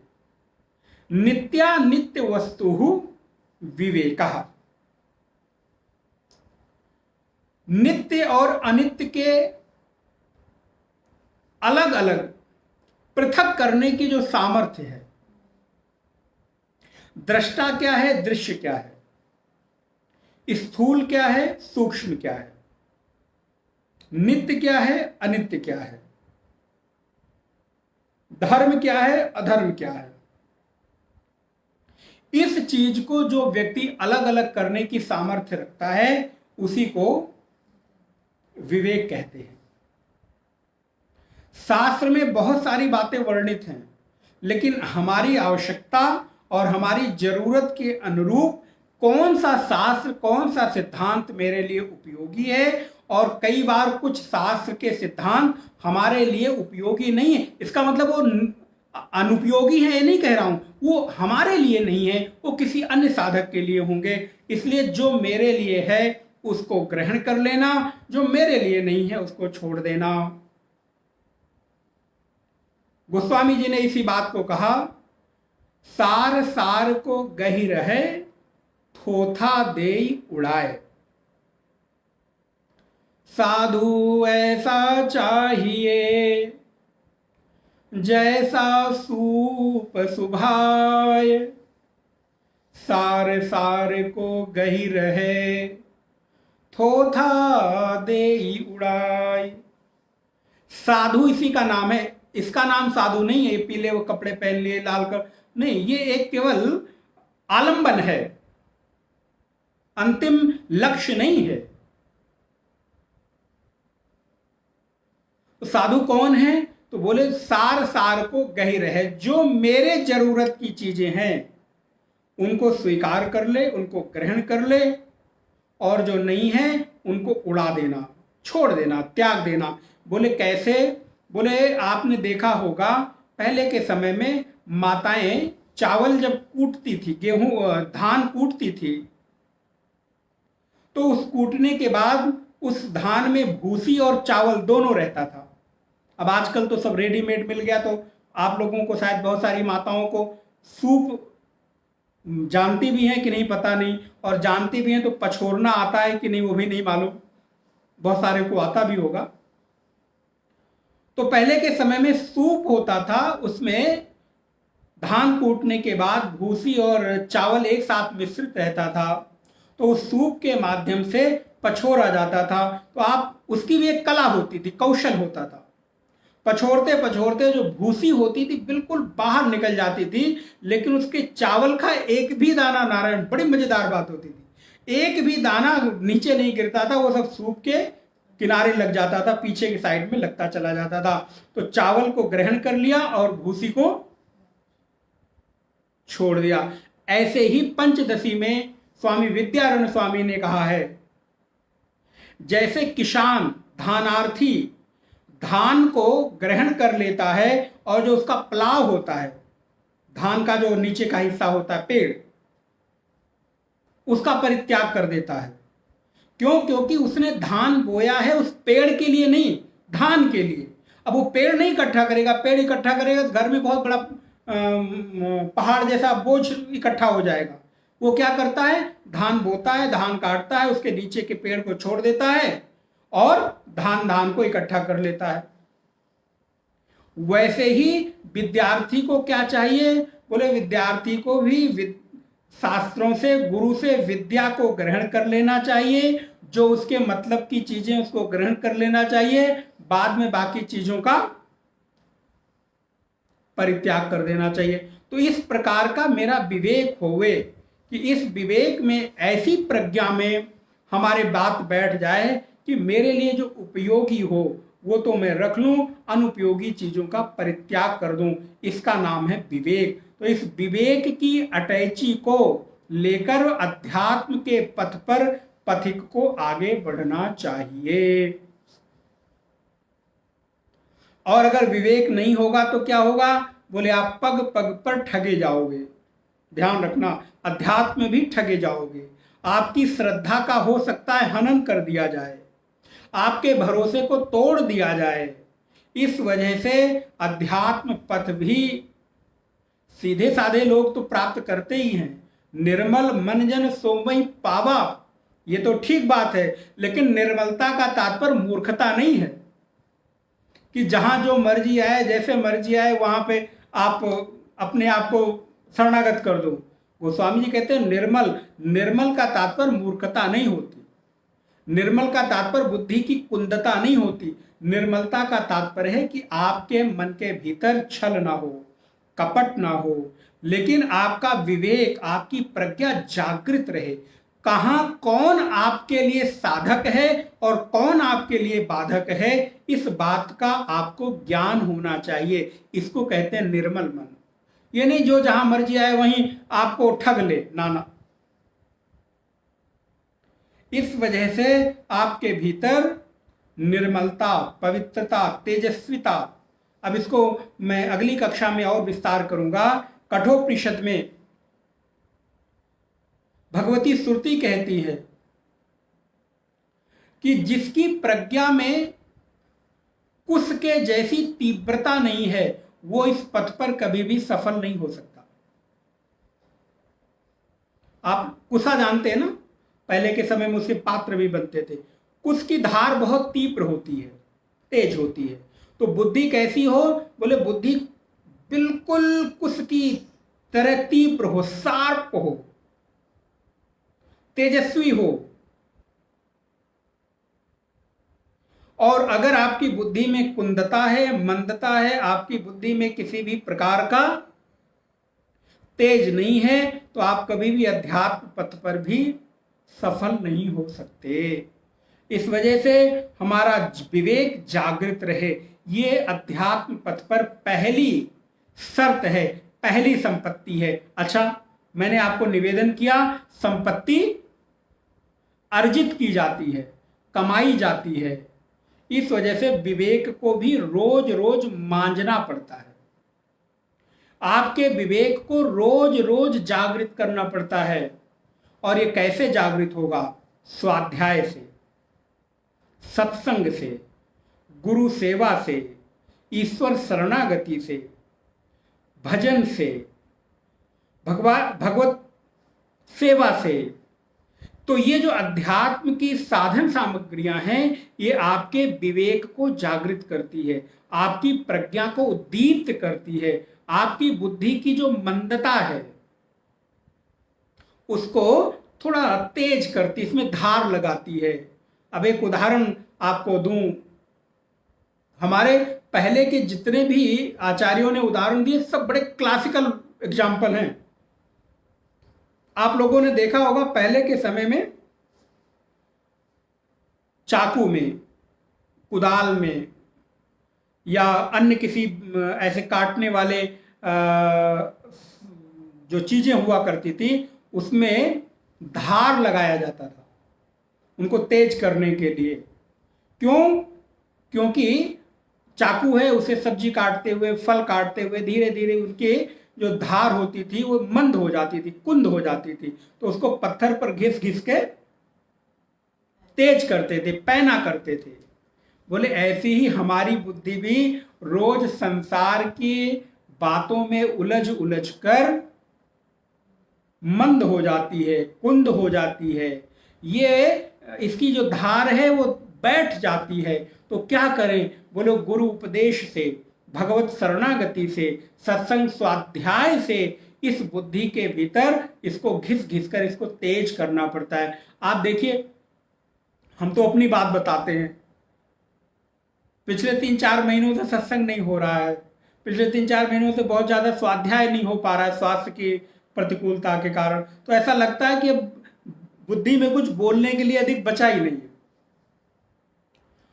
नित्यानित्य वस्तु विवेकः। नित्य और अनित्य के अलग अलग पृथक करने की जो सामर्थ्य है। दृष्टा क्या है, दृश्य क्या है, स्थूल क्या है, सूक्ष्म क्या है, नित्य क्या है, अनित्य क्या है, धर्म क्या है, अधर्म क्या है। इस चीज को जो व्यक्ति अलग अलग करने की सामर्थ्य रखता है उसी को विवेक कहते हैं। शास्त्र में बहुत सारी बातें वर्णित हैं, लेकिन हमारी आवश्यकता और हमारी जरूरत के अनुरूप कौन सा शास्त्र, कौन सा सिद्धांत मेरे लिए उपयोगी है, और कई बार कुछ शास्त्र के सिद्धांत हमारे लिए उपयोगी नहीं है। इसका मतलब वो अनुपयोगी है ये नहीं कह रहा हूं, वो हमारे लिए नहीं है, वो किसी अन्य साधक के लिए होंगे। इसलिए जो मेरे लिए है उसको ग्रहण कर लेना, जो मेरे लिए नहीं है उसको छोड़ देना। गोस्वामी जी ने इसी बात को कहा, सार सार को गही रहे, थोथा देई उड़ाए। साधु ऐसा चाहिए, जैसा सूप सुभाए। सार सार को गही रहे, थोथा देई उड़ाए। साधु इसी का नाम है। इसका नाम साधु नहीं है, पीले वो कपड़े पहन लिए, लाल कर नहीं, ये एक केवल आलंबन है, अंतिम लक्ष्य नहीं है। तो साधु कौन है? तो बोले सार सार को गही रहे, जो मेरे जरूरत की चीजें हैं उनको स्वीकार कर ले, उनको ग्रहण कर ले, और जो नहीं है उनको उड़ा देना, छोड़ देना, त्याग देना। बोले कैसे? बोले आपने देखा होगा पहले के समय में माताएं चावल जब कूटती थी, गेहूं धान कूटती थी, तो उस कूटने के बाद उस धान में भूसी और चावल दोनों रहता था। अब आजकल तो सब रेडीमेड मिल गया, तो आप लोगों को शायद बहुत सारी माताओं को सूप जानती भी हैं कि नहीं पता नहीं, और जानती भी हैं तो पछोरना आता है कि नहीं वो भी नहीं मालूम, बहुत सारे को आता भी होगा। तो पहले के समय में सूप होता था, उसमें धान कूटने के बाद भूसी और चावल एक साथ मिश्रित रहता था, तो उस सूप के माध्यम से पछोरा जाता था। तो आप उसकी भी एक कला होती थी, कौशल होता था। पछोरते पछोरते जो भूसी होती थी बिल्कुल बाहर निकल जाती थी, लेकिन उसके चावल का एक भी दाना, नारायण बड़ी मजेदार बात होती थी, एक भी दाना नीचे नहीं गिरता था, वो सब सूप के किनारे लग जाता था, पीछे की साइड में लगता चला जाता था। तो चावल को ग्रहण कर लिया और भूसी को छोड़ दिया। ऐसे ही पंचदशी में स्वामी विद्यारण्य स्वामी ने कहा है, जैसे किसान धानार्थी धान को ग्रहण कर लेता है और जो उसका प्लाव होता है, धान का जो नीचे का हिस्सा होता है पेड़, उसका परित्याग कर देता है। क्यों? क्योंकि उसने धान बोया है उस पेड़ के लिए नहीं, धान के लिए। अब वो पेड़ नहीं इकट्ठा करेगा, पेड़ इकट्ठा करेगा तो घर में बहुत बड़ा पहाड़ जैसा बोझ इकट्ठा हो जाएगा। वो क्या करता है? धान बोता है, धान काटता है, उसके नीचे के पेड़ को छोड़ देता है और धान को इकट्ठा कर लेता है। वैसे ही विद्यार्थी को क्या चाहिए? बोले विद्यार्थी को भी शास्त्रों से, गुरु से विद्या को ग्रहण कर लेना चाहिए, जो उसके मतलब की चीजें उसको ग्रहण कर लेना चाहिए, बाद में बाकी चीजों का परित्याग कर देना चाहिए। तो इस प्रकार का मेरा विवेक होवे कि इस विवेक में, ऐसी प्रज्ञा में हमारे बात बैठ जाए कि मेरे लिए जो उपयोगी हो वो तो मैं रख लूं, अनुपयोगी चीजों का परित्याग कर दूं। इसका नाम है विवेक। तो इस विवेक की अटैची को लेकर अध्यात्म के पथ पर पथिक को आगे बढ़ना चाहिए। और अगर विवेक नहीं होगा तो क्या होगा? बोले आप पग पग पर ठगे जाओगे। ध्यान रखना, अध्यात्म में भी ठगे जाओगे। आपकी श्रद्धा का हो सकता है हनन कर दिया जाए, आपके भरोसे को तोड़ दिया जाए। इस वजह से अध्यात्म पथ भी सीधे साधे लोग तो प्राप्त करते ही हैं। निर्मल मन जन सोमई पावा, ये तो ठीक बात है, लेकिन निर्मलता का तात्पर्य मूर्खता नहीं है कि जहां जो मर्जी आए, जैसे मर्जी आए वहां पे आप अपने आप को शरणागत कर दो। गोस्वामी जी कहते हैं निर्मल का तात्पर्य मूर्खता नहीं होती, निर्मल का तात्पर्य बुद्धि की कुंदता नहीं होती। निर्मलता का तात्पर्य है कि आपके मन के भीतर छल ना हो, कपट ना हो, लेकिन आपका विवेक, आपकी प्रज्ञा जागृत रहे। कहां कौन आपके लिए साधक है और कौन आपके लिए बाधक है, इस बात का आपको ज्ञान होना चाहिए। इसको कहते हैं निर्मल मन। ये नहीं जो जहां मर्जी आए वहीं आपको ठग ले, ना। इस वजह से आपके भीतर निर्मलता, पवित्रता, तेजस्विता, अब इसको मैं अगली कक्षा में और विस्तार करूंगा। कठोपनिषद में भगवती श्रुति कहती है कि जिसकी प्रज्ञा में कुश के जैसी तीव्रता नहीं है वो इस पथ पर कभी भी सफल नहीं हो सकता। आप कुशा जानते हैं ना, पहले के समय में उसके पात्र भी बनते थे। कुश की धार बहुत तीव्र होती है, तेज होती है। तो बुद्धि कैसी हो? बोले बुद्धि बिल्कुल कुश की तरह तीव्र हो, शार्प हो, तेजस्वी हो। और अगर आपकी बुद्धि में कुंदता है, मंदता है, आपकी बुद्धि में किसी भी प्रकार का तेज नहीं है, तो आप कभी भी अध्यात्म पथ पर भी सफल नहीं हो सकते। इस वजह से हमारा विवेक जागृत रहे, ये अध्यात्म पथ पर पहली शर्त है, पहली संपत्ति है। अच्छा, मैंने आपको निवेदन किया, संपत्ति अर्जित की जाती है, कमाई जाती है। इस वजह से विवेक को भी रोज रोज मांझना पड़ता है। आपके विवेक को रोज रोज जागृत करना पड़ता है। और ये कैसे जागृत होगा? स्वाध्याय से, सत्संग से, गुरु सेवा से, ईश्वर शरणागति से, भजन से, भगवत सेवा से। तो ये जो अध्यात्म की साधन सामग्रियां हैं, ये आपके विवेक को जागृत करती है, आपकी प्रज्ञा को उद्दीप्त करती है, आपकी बुद्धि की जो मंदता है उसको थोड़ा तेज करती, इसमें धार लगाती है। अब एक उदाहरण आपको दूं, हमारे पहले के जितने भी आचार्यों ने उदाहरण दिए सब बड़े क्लासिकल एग्जाम्पल हैं। आप लोगों ने देखा होगा पहले के समय में चाकू में, कुदाल में या अन्य किसी ऐसे काटने वाले जो चीजें हुआ करती थी उसमें धार लगाया जाता था उनको तेज करने के लिए। क्यों? क्योंकि चाकू है, उसे सब्जी काटते हुए, फल काटते हुए धीरे धीरे उनकी जो धार होती थी वो मंद हो जाती थी, कुंद हो जाती थी। तो उसको पत्थर पर घिस घिस के तेज करते थे, पैना करते थे। बोले ऐसी ही हमारी बुद्धि भी रोज संसार की बातों में उलझ उलझ कर मंद हो जाती है, कुंद हो जाती है। ये इसकी जो धार है वो बैठ जाती है। तो क्या करें? बोलो गुरु उपदेश से, भगवत शरणागति से, सत्संग स्वाध्याय से इस बुद्धि के भीतर इसको घिस घिस कर इसको तेज करना पड़ता है। आप देखिए, हम तो अपनी बात बताते हैं, पिछले 3-4 महीनों से सत्संग नहीं हो रहा है, पिछले 3-4 महीनों से बहुत ज्यादा स्वाध्याय नहीं हो पा रहा है, स्वास्थ्य की प्रतिकूलता के कारण। तो ऐसा लगता है कि अब बुद्धि में कुछ बोलने के लिए अधिक बचा ही नहीं है।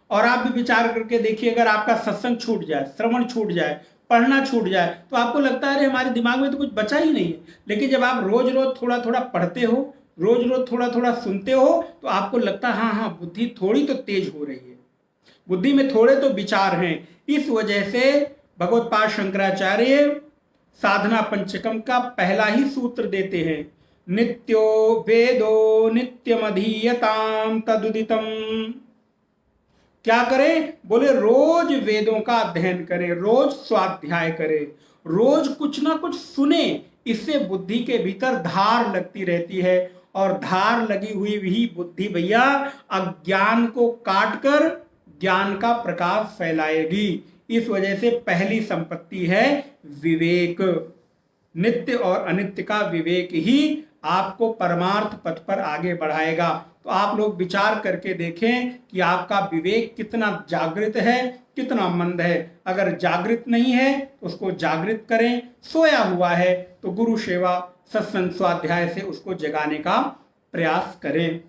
और आप भी विचार करके देखिए, अगर आपका सत्संग छूट जाए, श्रवण छूट जाए, पढ़ना छूट जाए, तो आपको लगता है अरे हमारे दिमाग में तो कुछ बचा ही नहीं है। लेकिन जब आप रोज रोज थोड़ा थोड़ा पढ़ते हो, रोज रोज थोड़ा थोड़ा सुनते हो, तो आपको लगता है हाँ हाँ, बुद्धि थोड़ी तो तेज हो रही है, बुद्धि में थोड़े तो विचार हैं। इस वजह से भगवत्पाद शंकराचार्य साधना पंचकम का पहला ही सूत्र देते हैं, नित्यो वेदो नित्यमधीयताम तदुदितम। क्या करें? बोले रोज वेदों का अध्ययन करें, रोज स्वाध्याय करें, रोज कुछ ना कुछ सुने। इससे बुद्धि के भीतर धार लगती रहती है, और धार लगी हुई भी बुद्धि भैया अज्ञान को काटकर ज्ञान का प्रकाश फैलाएगी। इस वजह से पहली संपत्ति है विवेक। नित्य और अनित्य का विवेक ही आपको परमार्थ पथ पर आगे बढ़ाएगा। तो आप लोग विचार करके देखें कि आपका विवेक कितना जागृत है, कितना मंद है। अगर जागृत नहीं है तो उसको जागृत करें, सोया हुआ है तो गुरु सेवा सत्संग स्वाध्याय से उसको जगाने का प्रयास करें।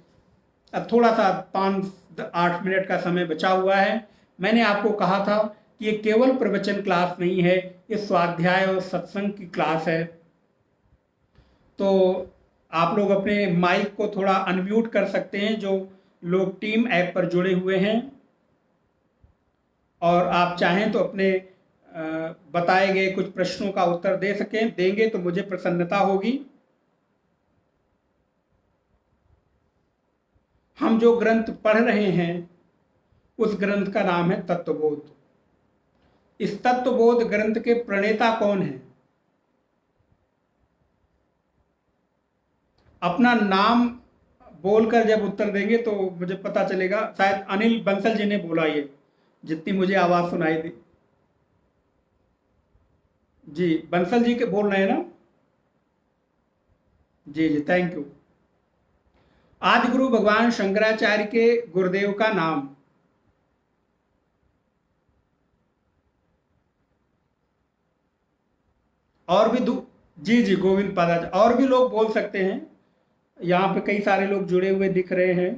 अब थोड़ा सा 5-8 मिनट का समय बचा हुआ है। मैंने आपको कहा था कि ये केवल प्रवचन क्लास नहीं है, ये स्वाध्याय और सत्संग की क्लास है। तो आप लोग अपने माइक को थोड़ा अनम्यूट कर सकते हैं, जो लोग टीम ऐप पर जुड़े हुए हैं, और आप चाहें तो अपने बताए गए कुछ प्रश्नों का उत्तर दे सकें, देंगे तो मुझे प्रसन्नता होगी। हम जो ग्रंथ पढ़ रहे हैं उस ग्रंथ का नाम है तत्वबोध। इस तत्वबोध ग्रंथ के प्रणेता कौन है? अपना नाम बोलकर जब उत्तर देंगे तो मुझे पता चलेगा। शायद अनिल बंसल जी ने बोला ये, जितनी मुझे आवाज सुनाई दी। जी बंसल जी के बोल रहे हैं ना? जी जी, थैंक यू। आदि गुरु भगवान शंकराचार्य के गुरुदेव का नाम? और भी जी जी, गोविंद पादाचार्य। और भी लोग बोल सकते हैं, यहाँ पे कई सारे लोग जुड़े हुए दिख रहे हैं।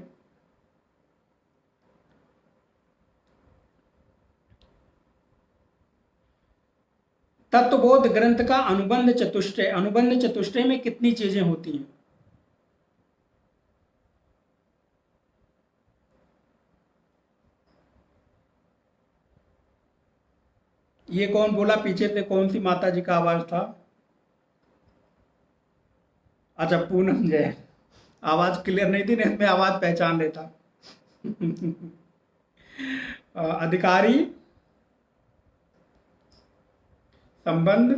तत्वबोध ग्रंथ का अनुबंध चतुष्टय, अनुबंध चतुष्टय में कितनी चीजें होती हैं? ये कौन बोला? पीछे से कौन सी माता जी का आवाज था? अच्छा, पूनम जय। आवाज क्लियर नहीं थी, नहीं मैं आवाज पहचान लेता। अधिकारी, संबंध,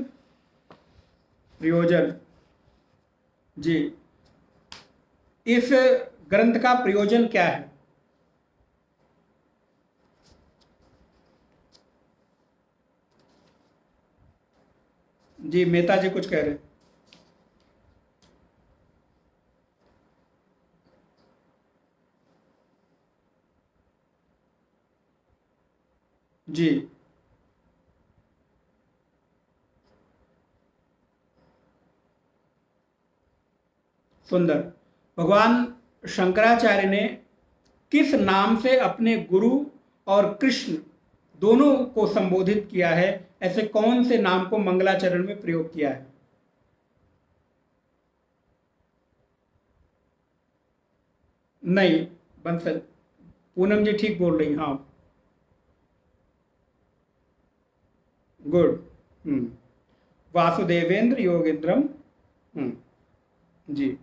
प्रयोजन। जी, इस ग्रंथ का प्रयोजन क्या है? जी मेहता जी कुछ कह रहे हैं। जी सुंदर। भगवान शंकराचार्य ने किस नाम से अपने गुरु और कृष्ण दोनों को संबोधित किया है? ऐसे कौन से नाम को मंगलाचरण में प्रयोग किया है? नहीं, बंसल, पूनम जी ठीक बोल रही। हाँ, गुड। वासुदेवेंद्र योगेंद्रम। जी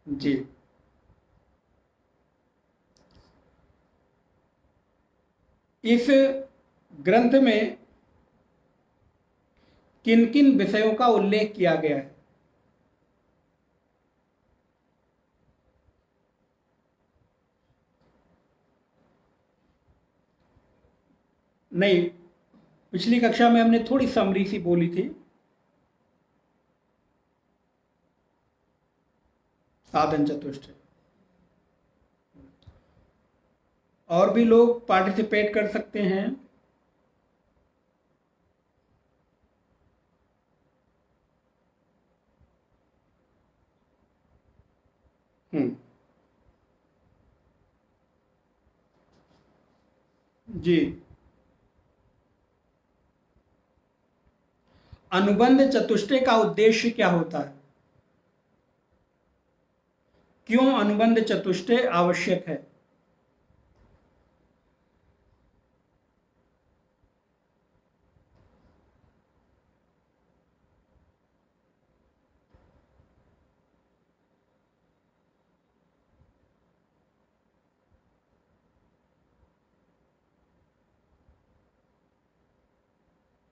जी, इस ग्रंथ में किन किन विषयों का उल्लेख किया गया है? नहीं, पिछली कक्षा में हमने थोड़ी समरी सी बोली थी। साधन चतुष्टय। और भी लोग पार्टिसिपेट कर सकते हैं। हम्म, जी। अनुबंध चतुष्टय का उद्देश्य क्या होता है? क्यों अनुबंध चतुष्टय आवश्यक है?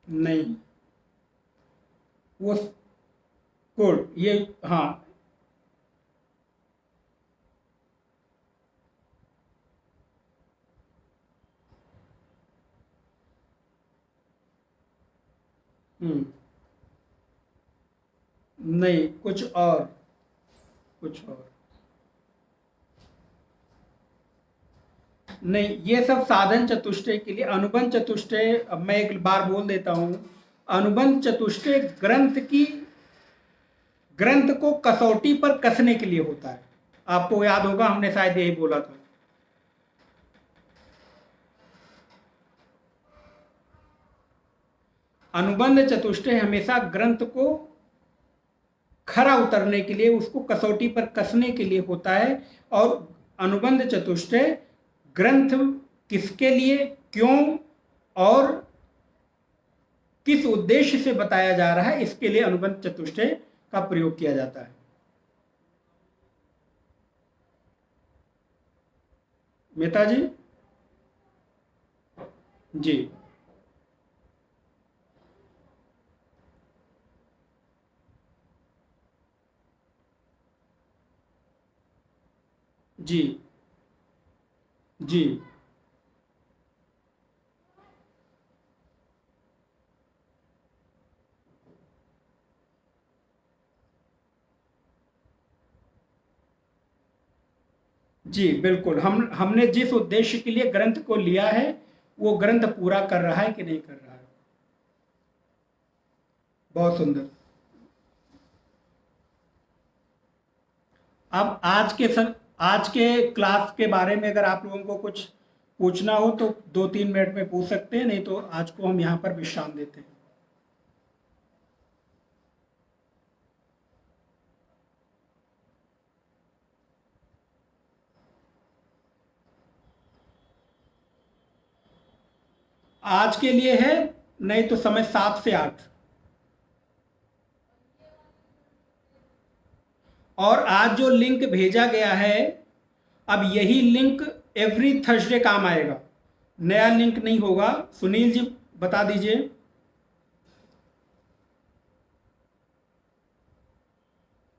नहीं, वो गुड, ये, हाँ, हम्म, नहीं, कुछ और नहीं, ये सब साधन चतुष्टय के लिए। अनुबंध चतुष्टय, अब मैं एक बार बोल देता हूं, अनुबंध चतुष्टय ग्रंथ को कसौटी पर कसने के लिए होता है। आपको याद होगा, हमने शायद यही बोला था। अनुबंध चतुष्टय हमेशा ग्रंथ को खरा उतरने के लिए, उसको कसौटी पर कसने के लिए होता है। और अनुबंध चतुष्टय ग्रंथ किसके लिए, क्यों और किस उद्देश्य से बताया जा रहा है, इसके लिए अनुबंध चतुष्टय का प्रयोग किया जाता है। मेहता जी? जी, जी, जी, जी, बिल्कुल। हमने जिस उद्देश्य के लिए ग्रंथ को लिया है, वो ग्रंथ पूरा कर रहा है कि नहीं कर रहा है। बहुत सुंदर। अब आज के क्लास के बारे में अगर आप लोगों को कुछ पूछना हो तो 2-3 मिनट में पूछ सकते हैं, नहीं तो आज को हम यहाँ पर विश्राम देते हैं। आज के लिए है, नहीं तो समय 7 से 8। और आज जो लिंक भेजा गया है, अब यही लिंक एवरी थर्सडे काम आएगा, नया लिंक नहीं होगा। सुनील जी बता दीजिए।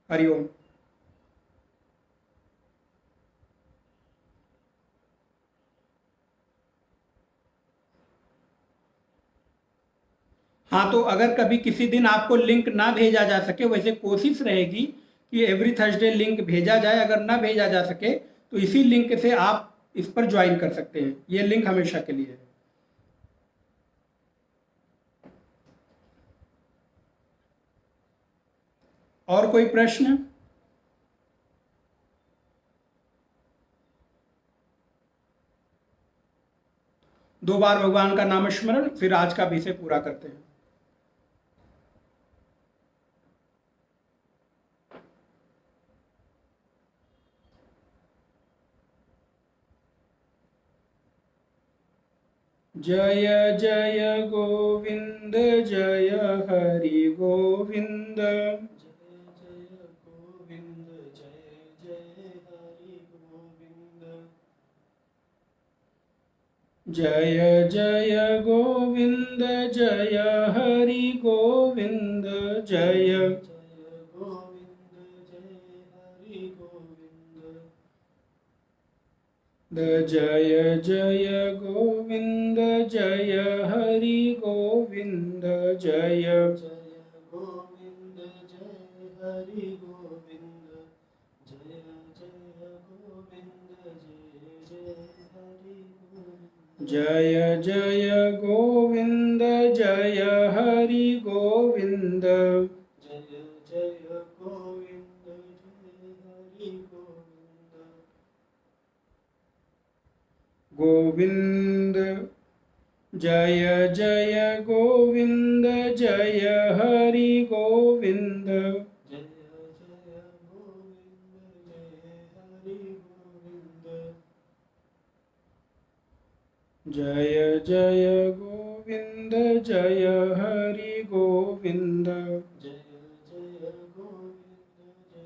हरिओम। हाँ, तो अगर कभी किसी दिन आपको लिंक ना भेजा जा सके, वैसे कोशिश रहेगी कि एवरी थर्सडे लिंक भेजा जाए। अगर ना भेजा जा सके तो इसी लिंक से आप इस पर ज्वाइन कर सकते हैं। ये लिंक हमेशा के लिए है। और कोई प्रश्न? दो बार भगवान का नाम स्मरण, फिर आज का विषय पूरा करते हैं। जय जय गोविंद, जय हरि गोविंद। जय जय गोविंद, जय हरि गोविंद। जय जय जय गोविंद, जय हरि गोविंद। जय गोविंद, जय हरि गोविंद। जय जय गोविंद, जय जय हरि जय जय गोविंद जय हरि गोविंद जय जय गोविंद जय हरि गोविंद गोविंद जय जय गोविंद जय हरि गोविंद जय जय गोविंद जय हरि गोविंद जय जय गोविंद जय हरि गोविंद जय जय गोविंद जय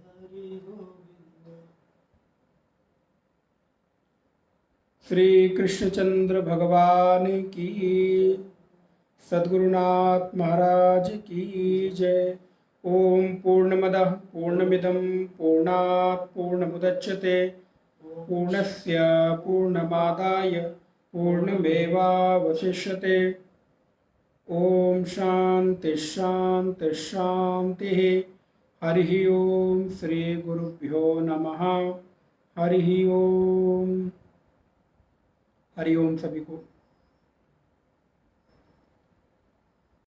हरि गोविंद श्री कृष्णचंद्र भगवान की, सद्गुरुनाथ महाराज की जय। ओम पूर्णमदः पूर्णमिदं पूर्णात् पूर्णमुदच्यते पूर्णस्य पूर्णमादाय पूर्णमेवावशिष्यते। ओम शांति शांति शांति। हरि ओम। श्री गुरुभ्यो नमः। हरि ओम। हरि ओम सभी को।